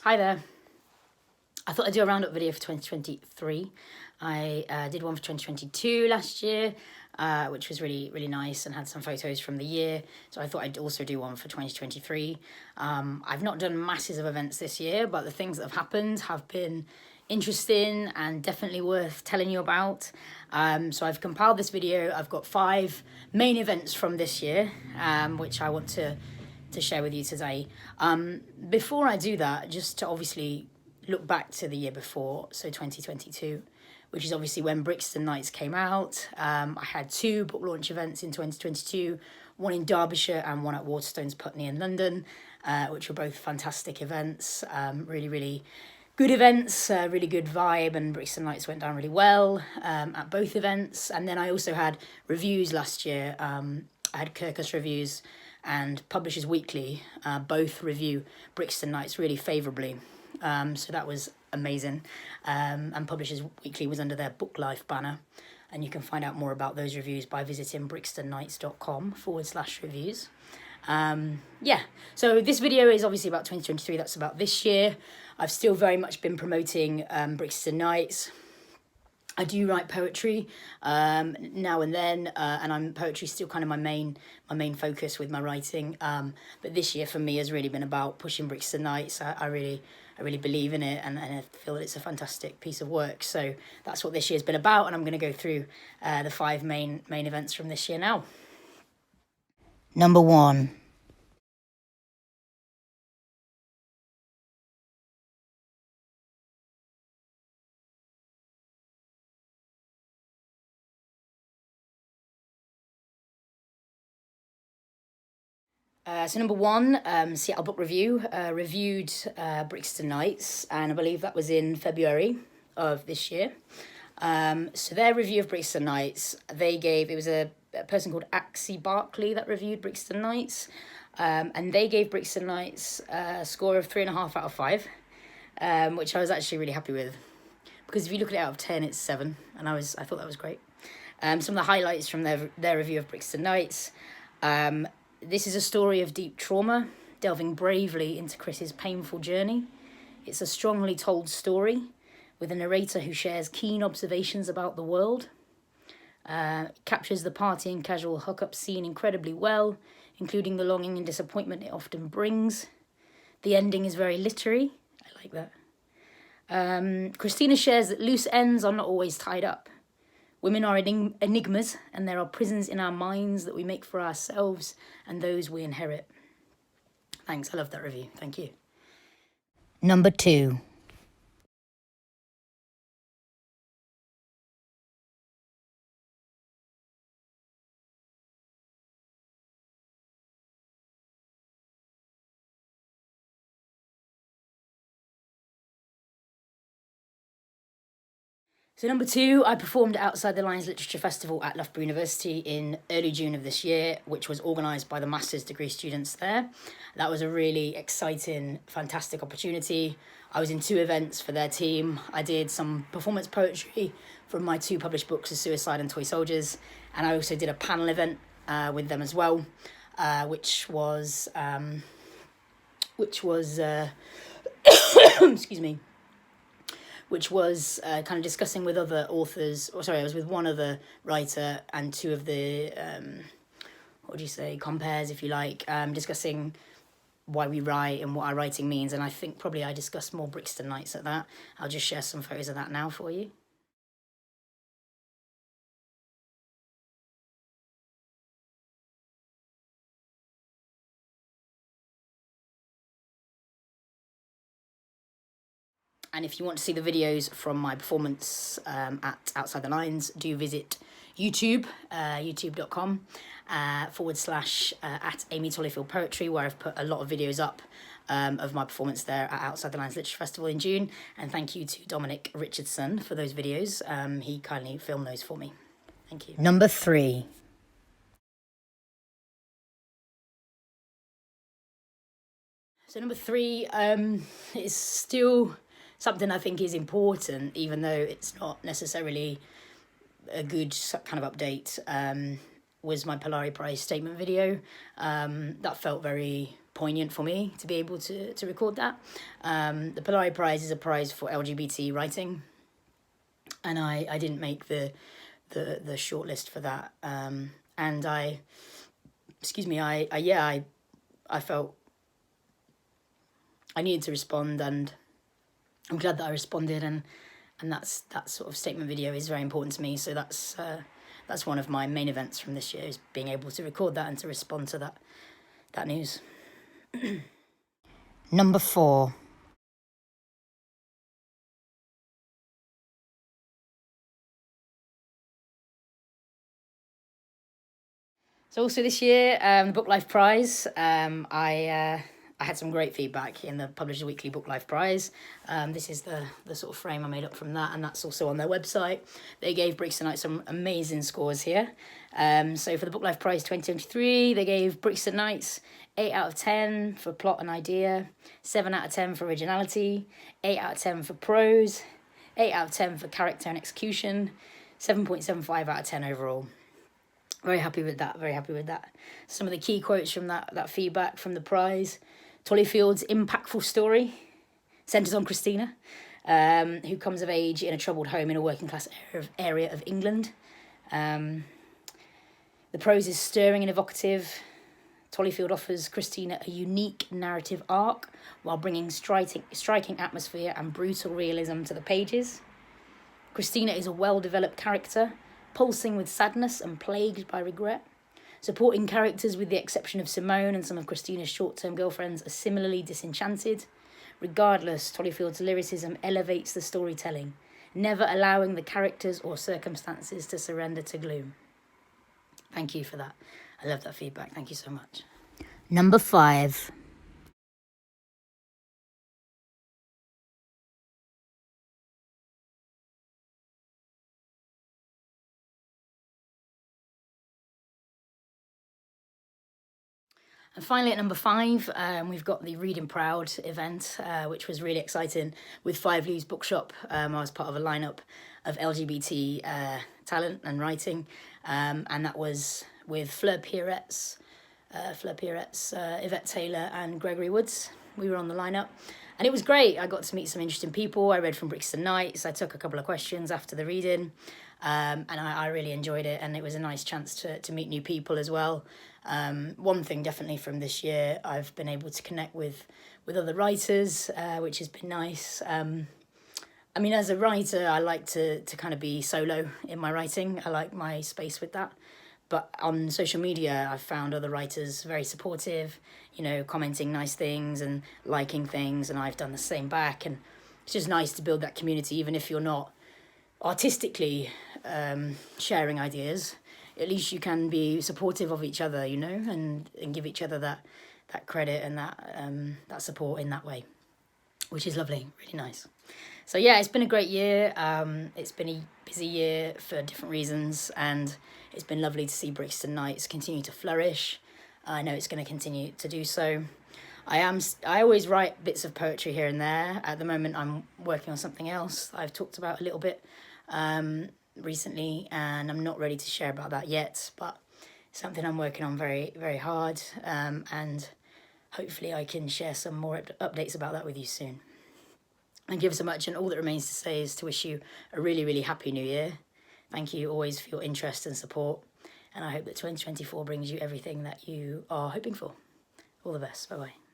Hi there. I thought I'd do a roundup video for 2023. I did one for 2022 last year, which was really nice and had some photos from the year. So I thought I'd also do one for 2023. I've not done masses of events this year, but the things that have happened have been interesting and definitely worth telling you about. So I've compiled this video. I've got 5 main events from this year, which I want to share with you today. Before I do that, just to obviously look back to the year before, so 2022, which is obviously when Brixton Nights came out. I had 2 book launch events in 2022, one in Derbyshire and one at Waterstones Putney in London, which were both fantastic events, really good events, really good vibe, and Brixton Nights went down really well at both events. And then I also had reviews last year. I had Kirkus Reviews and Publishers Weekly, both review Brixton Nights really favourably. So that was amazing. And Publishers Weekly was under their BookLife banner. And you can find out more about those reviews by visiting brixtonnights.com/reviews. So this video is obviously about 2023. That's about this year. I've still very much been promoting Brixton Nights. I do write poetry now and then, and poetry still kind of my main focus with my writing. But this year for me has really been about pushing Brixton Nights. I really believe in it, and I feel that it's a fantastic piece of work. So that's what this year's been about, and I'm going to go through the 5 main events from this year now. Number 1. So number 1, Seattle Book Review reviewed Brixton Nights, and I believe that was in February of this year. So their review of Brixton Nights, it was a person called Axie Barkley that reviewed Brixton Nights, and they gave Brixton Nights a score of 3.5 out of 5, which I was actually really happy with, because if you look at it out of 10, it's 7, and I thought that was great. Some of the highlights from their review of Brixton Nights. This is a story of deep trauma, delving bravely into Chris's painful journey. It's a strongly told story, with a narrator who shares keen observations about the world. Captures the party and casual hookup scene incredibly well, including the longing and disappointment it often brings. The ending is very literary. I like that. Christina shares that loose ends are not always tied up. Women are enigmas, and there are prisons in our minds that we make for ourselves and those we inherit. Thanks, I love that review. Thank you. Number 2. So number 2, I performed at Outside the Lines Literature Festival at Loughborough University in early June of this year, which was organised by the master's degree students there. That was a really exciting, fantastic opportunity. I was in 2 events for their team. I did some performance poetry from my 2 published books, Suicide and Toy Soldiers, and I also did a panel event with them as well, which was excuse me. Which was kind of discussing with other authors, I was with one other writer and 2 of the, compares, if you like, discussing why we write and what our writing means. And I think probably I discussed more Brixton Nights at that. I'll just share some photos of that now for you. And if you want to see the videos from my performance at Outside the Lines, do visit YouTube, youtube.com /at Amy Tollyfield Poetry, where I've put a lot of videos up of my performance there at Outside the Lines Literature Festival in June. And thank you to Dominic Richardson for those videos. He kindly filmed those for me. Thank you. Number 3. So number 3 is still something I think is important, even though it's not necessarily a good kind of update, was my Polari Prize statement video. That felt very poignant for me to be able to record that. The Polari Prize is a prize for LGBT writing, and I didn't make the shortlist for that. And I felt I needed to respond, and I'm glad that I responded, and that sort of statement video is very important to me. So that's one of my main events from this year, is being able to record that and to respond to that news. Number 4. So also this year, the BookLife Prize, I had some great feedback in the Publisher Weekly BookLife Prize. This is the sort of frame I made up from that, and that's also on their website. They gave Brixton Knights some amazing scores here. So for the BookLife Prize 2023, they gave Brixton Knights 8 out of 10 for plot and idea, 7 out of 10 for originality, 8 out of 10 for prose, 8 out of 10 for character and execution, 7.75 out of 10 overall. Very happy with that, very happy with that. Some of the key quotes from that feedback from the prize: Tollyfield's impactful story centres on Christina, who comes of age in a troubled home in a working class area of England. The prose is stirring and evocative. Tollyfield offers Christina a unique narrative arc while bringing striking atmosphere and brutal realism to the pages. Christina is a well-developed character, pulsing with sadness and plagued by regret. Supporting characters, with the exception of Simone and some of Christina's short-term girlfriends, are similarly disenchanted. Regardless, Tollyfield's lyricism elevates the storytelling, never allowing the characters or circumstances to surrender to gloom. Thank you for that. I love that feedback. Thank you so much. Number 5. And finally, at number 5, we've got the Reading Proud event, which was really exciting, with 5 Leaves Bookshop. I was part of a lineup of LGBT talent and writing, and that was with Fleur Pierets, Yvette Taylor and Gregory Woods. We were on the lineup, and it was great. I got to meet some interesting people. I read from Brixton Knights. I took a couple of questions after the reading, and I really enjoyed it, and it was a nice chance to meet new people as well. One thing definitely from this year, I've been able to connect with other writers, which has been nice. I mean, as a writer, I like to kind of be solo in my writing. I like my space with that. But on social media, I've found other writers very supportive, commenting nice things and liking things, and I've done the same back. And it's just nice to build that community, even if you're not artistically sharing ideas. At least you can be supportive of each other, and give each other that credit and that support in that way, which is lovely, really nice. So yeah, it's been a great year. It's been a busy year for different reasons, and it's been lovely to see Brixton Knights continue to flourish. I know it's going to continue to do so. I always write bits of poetry here and there. At the moment, I'm working on something else I've talked about a little bit recently, and I'm not ready to share about that yet, but something I'm working on very, very hard, and hopefully I can share some more updates about that with you soon. Thank you ever so much, and all that remains to say is to wish you a really, really happy new year. Thank you always for your interest and support, and I hope that 2024 brings you everything that you are hoping for. All the best. Bye-bye.